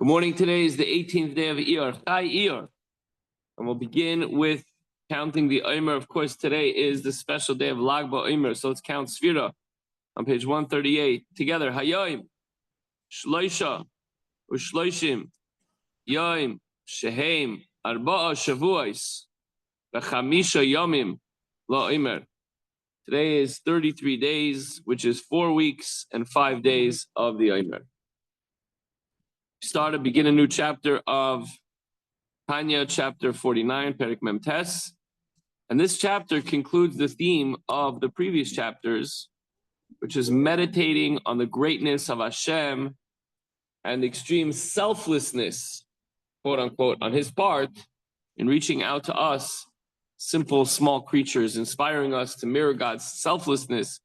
Good morning. Today is the 18th day of Iyar, Chai Iyar. And we'll begin with counting the Omer. Of course, today is the special day of Lag BaOmer, so let's count Sfira on page 138. Together, Hayoim, Shloisha, Ushloishim, Yoim, Sheheim, Arba'a Shavuos, V'chamisha Yomim, LaOmer. Today is 33 days, which is 4 weeks and 5 days of the Omer. Begin a new chapter of Tanya, chapter 49, Perek Mem Tes. And this chapter concludes the theme of the previous chapters, which is meditating on the greatness of Hashem and the extreme selflessness, quote unquote, on his part in reaching out to us, simple, small creatures, inspiring us to mirror God's selflessness,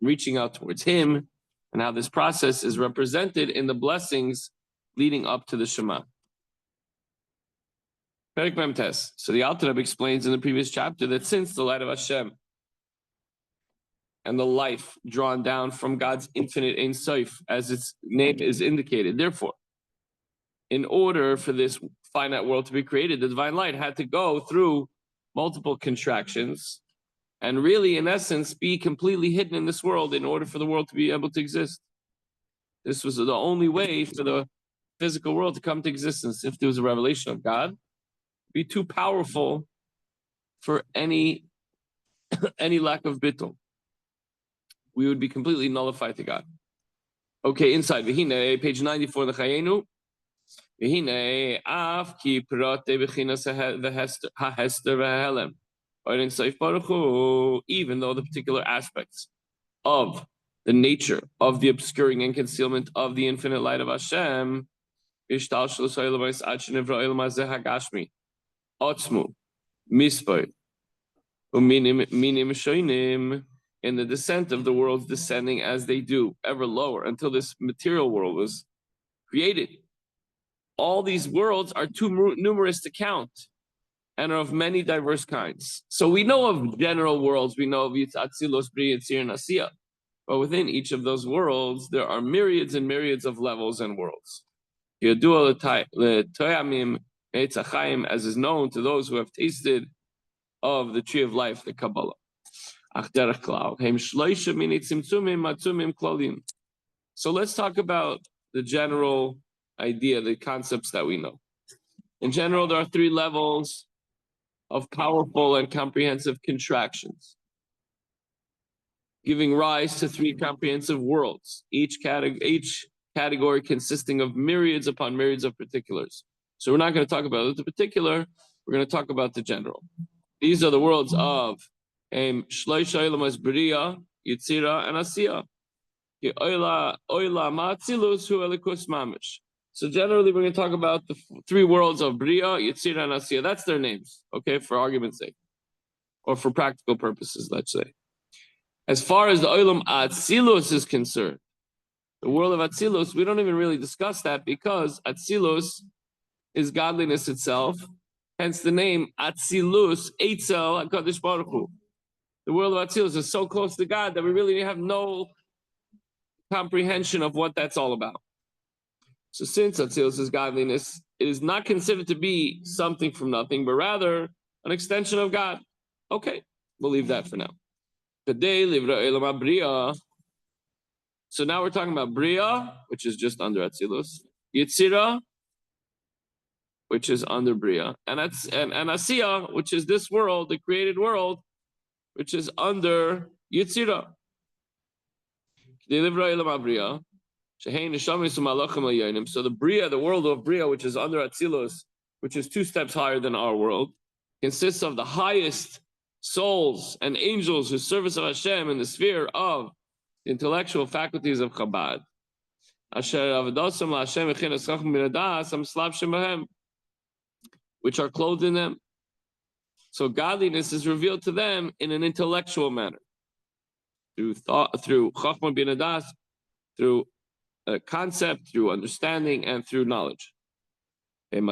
reaching out towards him, and how this process is represented in the blessings leading up to the Shema. Perek Mem Tes. So the Alter Rebbe explains in the previous chapter that since the light of Hashem and the life drawn down from God's infinite Ein Sof, as its name is indicated, therefore, in order for this finite world to be created, the divine light had to go through multiple contractions and really, in essence, be completely hidden in this world in order for the world to be able to exist. This was the only way for the physical world to come to existence. If there was a revelation of God, it'd be too powerful for any lack of bittul. We would be completely nullified to God. Okay, inside V'hine, page 94 in the Chayenu. V'hine af ki prate v'chinas ha'hester v'helem. Even though the particular aspects of the nature of the obscuring and concealment of the infinite light of Hashem, Otzmu, Mispoy, Minim Shoinim, in the descent of the worlds descending as they do, ever lower, until this material world was created. All these worlds are too numerous to count and are of many diverse kinds. So we know of general worlds, we know of Yitzatzilos, Bri, Yitzir, and Asiya. But within each of those worlds, there are myriads and myriads of levels and worlds. As is known to those who have tasted of the tree of life, the Kabbalah. So let's talk about the general idea, the concepts that we know. In general, there are 3 levels of powerful and comprehensive contractions, giving rise to 3 comprehensive worlds, each category consisting of myriads upon myriads of particulars. So we're not going to talk about the particular, we're going to talk about the general. These are the worlds of Shloisha Ilamas Bria, Yitzira, and Asiya. So generally we're going to talk about the 3 worlds of Bria, Yitzira, and Asiya. That's their names, okay, for argument's sake, or for practical purposes, let's say. As far as the Olam Atzilus is concerned, the world of Atzilus, we don't even really discuss that because Atzilus is godliness itself, hence the name Atzilus, Eitzel HaKadosh Baruch Hu. The world of Atzilus is so close to God that we really have no comprehension of what that's all about. So since Atzilus is godliness, it is not considered to be something from nothing, but rather an extension of God. Okay, we'll leave that for now. So now we're talking about Bria, which is just under Atzilus, Yitzira, which is under Bria, and Asiya, which is this world, the created world, which is under Yitzira. So the Bria, the world of Bria, which is under Atzilus, which is 2 steps higher than our world, consists of the highest souls and angels who service of Hashem in the sphere of the intellectual faculties of Chabad, which are clothed in them. So godliness is revealed to them in an intellectual manner, through thought, through Chachma bin Adas, through a concept, through understanding, and through knowledge. And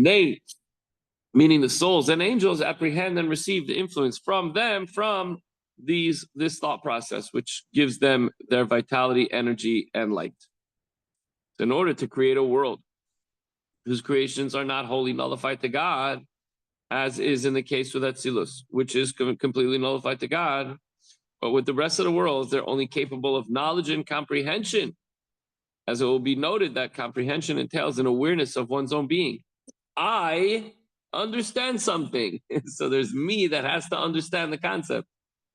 they, meaning the souls and angels, apprehend and receive the influence from them, from this thought process, which gives them their vitality, energy, and light. In order to create a world whose creations are not wholly nullified to God, as is in the case with Atzilus, which is completely nullified to God, but with the rest of the worlds, they're only capable of knowledge and comprehension. As it will be noted that comprehension entails an awareness of one's own being. I understand something. So there's me that has to understand the concept.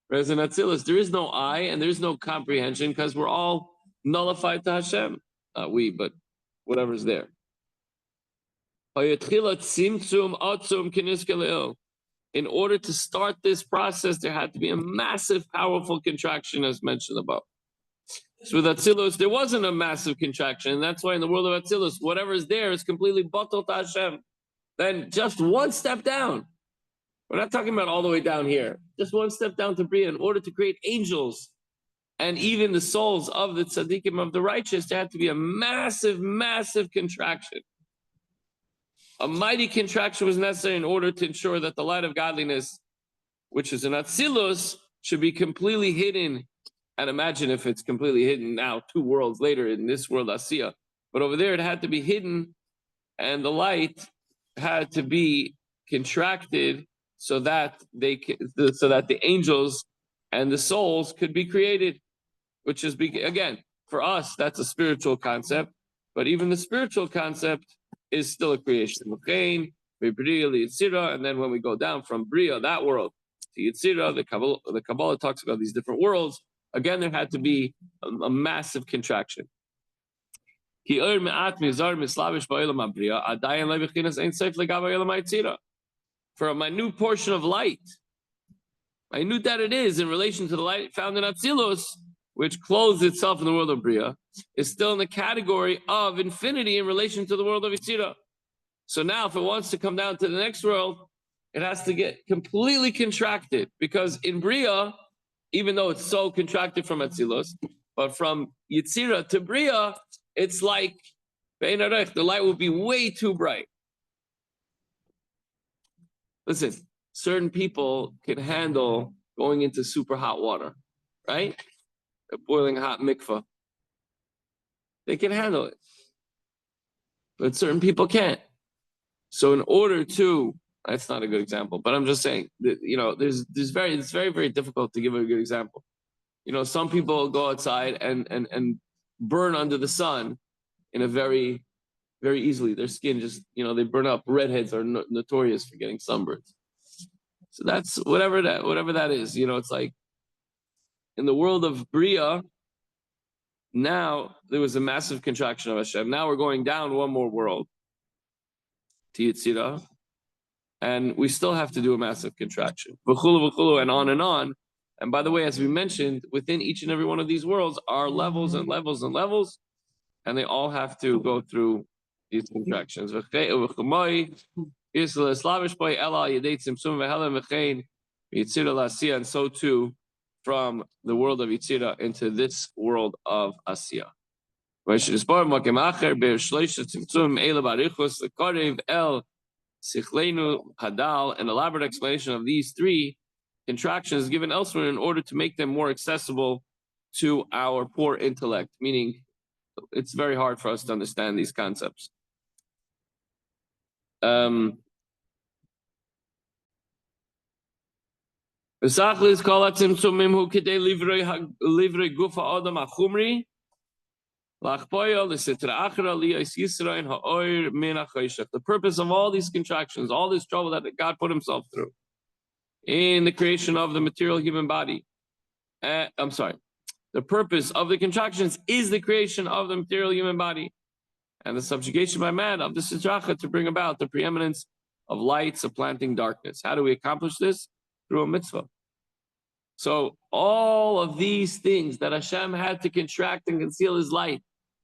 Whereas in Atzilus, there is no I and there's no comprehension because we're all nullified to Hashem. Not we, but whatever's there. In order to start this process, there had to be a massive, powerful contraction, as mentioned above. So with Atzilus, there wasn't a massive contraction, and that's why in the world of Atzilus, whatever is there is completely batal to Hashem. Then just one step down. We're not talking about all the way down here. Just one step down to Bria. In order to create angels and even the souls of the tzaddikim, of the righteous, there had to be a massive, massive contraction. A mighty contraction was necessary in order to ensure that the light of godliness, which is an Atzilus, should be completely hidden. And imagine if it's completely hidden now, 2 worlds later in this world, Asiya. But over there, it had to be hidden, and the light had to be contracted so that the angels and the souls could be created, which is, again, for us, that's a spiritual concept. But even the spiritual concept is still a creation. And then when we go down from Bria, that world, to Yitzira, the Kabbalah talks about these different worlds. Again, there had to be a massive contraction. For a minute portion of light, minute that it is in relation to the light found in Atzilus, which clothes itself in the world of Bria, is still in the category of infinity in relation to the world of Yitzira. So now, if it wants to come down to the next world, it has to get completely contracted, because in Bria, even though it's so contracted from Atzilus, but from Yitzira to Bria, it's like the light will be way too bright. Listen, certain people can handle going into super hot water, right? A boiling hot mikvah. They can handle it. But certain people can't. So in order to, that's not a good example, but I'm just saying that, it's very, very difficult to give a good example. Some people go outside and burn under the sun in a very, very easily. Their skin just, they burn up. Redheads are notorious for getting sunburns. So that's whatever that is. It's like in the world of Bria, now there was a massive contraction of Hashem. Now we're going down one more world to Yitzira, and we still have to do a massive contraction. V'chulu, v'chulu, and on and on. And by the way, as we mentioned, within each and every one of these worlds are levels and levels and levels, and they all have to go through these contractions. And so too, from the world of Yitzira into this world of Asiya. An elaborate explanation of these 3 contractions is given elsewhere in order to make them more accessible to our poor intellect, meaning it's very hard for us to understand these concepts. The purpose of all these contractions, all this trouble that God put himself through in the creation of the material human body. The purpose of the contractions is the creation of the material human body and the subjugation by man of the sitracha to bring about the preeminence of light supplanting darkness. How do we accomplish this? Through a mitzvah. So all of these things that Hashem had to contract and conceal his light,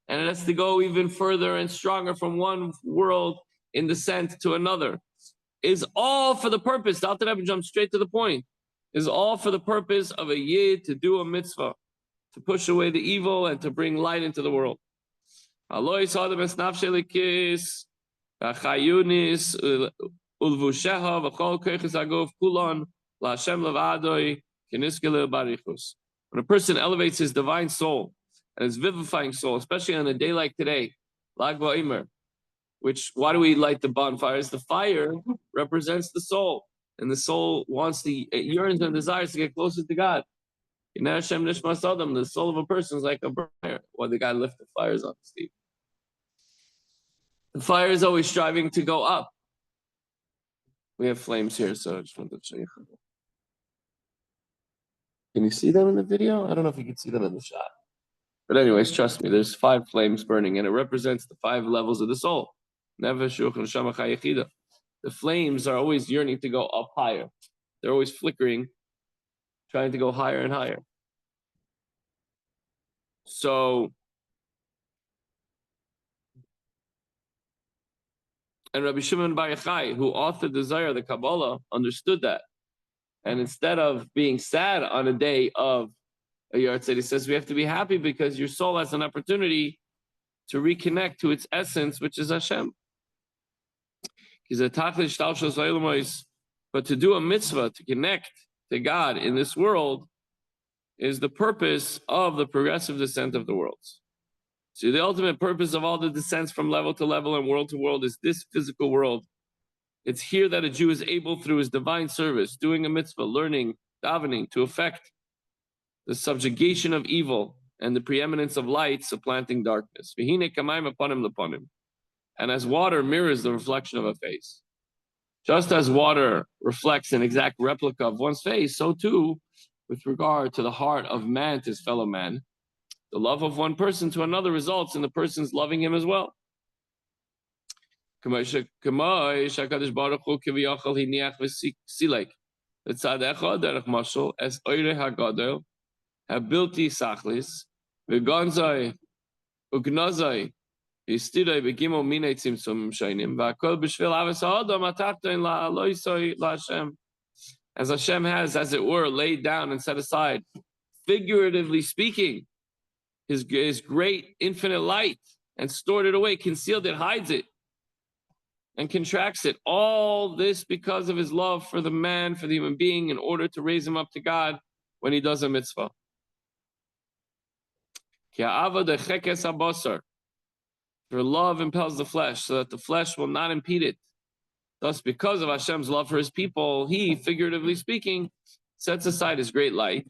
and it has to go even further and stronger from one world in descent to another, is all for the purpose, the Alter Rebbe jumps straight to the point, is all for the purpose of a yid to do a mitzvah, to push away the evil and to bring light into the world. When a person elevates his divine soul and his vivifying soul, especially on a day like today, Lag BaOmer, which, why do we light the bonfires? The fire represents the soul, and the soul it yearns and desires to get closer to God. The soul of a person is like a fire. Why the guy lift the fires up, Steve? The fire is always striving to go up. We have flames here, so I just wanted to show you. Can you see them in the video? I don't know if you can see them in the shot. But anyways, trust me, there's 5 flames burning, and it represents the 5 levels of the soul. The flames are always yearning to go up higher. They're always flickering, trying to go higher and higher. So, and Rabbi Shimon Bar Yochai, who authored the Zohar, the Kabbalah, understood that. And instead of being sad on a day of a Yartzeit, he says we have to be happy because your soul has an opportunity to reconnect to its essence, which is Hashem. But to do a mitzvah, to connect to God in this world, is the purpose of the progressive descent of the worlds. So the ultimate purpose of all the descents from level to level and world to world is this physical world. It's here that a Jew is able, through his divine service, doing a mitzvah, learning, davening, to effect the subjugation of evil and the preeminence of light supplanting darkness. And as water mirrors the reflection of a face, just as water reflects an exact replica of one's face, so too, with regard to the heart of man to his fellow man, the love of one person to another results in the person's loving him as well. As Hashem has, as it were, laid down and set aside, figuratively speaking, his great infinite light, and stored it away, concealed it, hides it, and contracts it. All this because of his love for the man, for the human being, in order to raise him up to God when he does a mitzvah. For love impels the flesh, so that the flesh will not impede it. Thus, because of Hashem's love for his people, he, figuratively speaking, sets aside his great light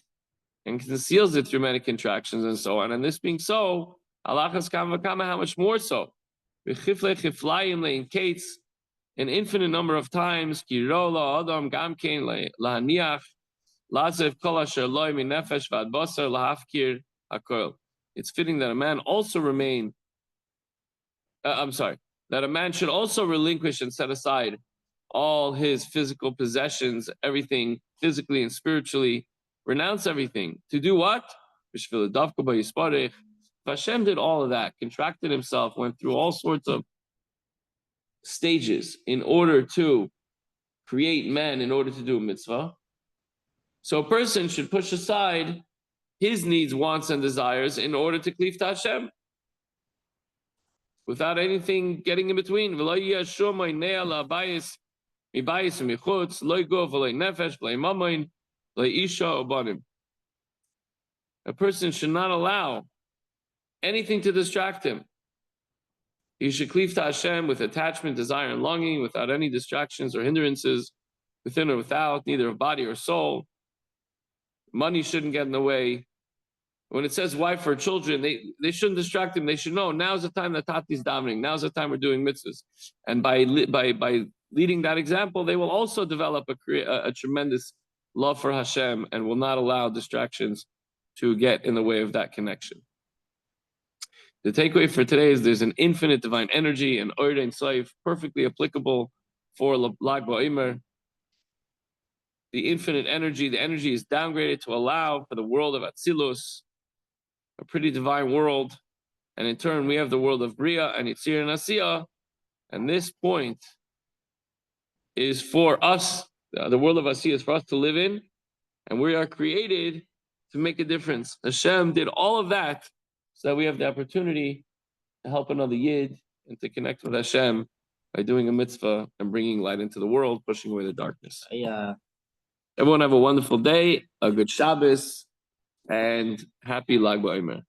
and conceals it through many contractions and so on. And this being so, halachas kama v'kama, how much more so? An infinite number of times, it's fitting that a man also remain. That a man should also relinquish and set aside all his physical possessions, everything physically and spiritually, renounce everything. To do what? Hashem did all of that, contracted himself, went through all sorts of stages in order to create men, in order to do a mitzvah. So a person should push aside his needs, wants, and desires in order to cleave to Hashem, without anything getting in between. A person should not allow anything to distract him. He should cleave to Hashem with attachment, desire, and longing, without any distractions or hindrances, within or without, neither of body or soul. Money shouldn't get in the way. When it says wife or children, they shouldn't distract him. They should know now's the time that Tati's davening. Now's the time we're doing mitzvahs. And by leading that example, they will also develop a tremendous love for Hashem and will not allow distractions to get in the way of that connection. The takeaway for today is there's an infinite divine energy, and Oyer Ein Sof, perfectly applicable for Lag BaOmer. The infinite energy, the energy is downgraded to allow for the world of Atzilus, a pretty divine world, and in turn we have the world of Bria and Yitzir and Asiyah, and this point is for us, the world of Asiyah is for us to live in, and we are created to make a difference. Hashem did all of that so that we have the opportunity to help another Yid and to connect with Hashem by doing a mitzvah and bringing light into the world, pushing away the darkness. Everyone have a wonderful day, a good Shabbos, and happy Lag BaOmer.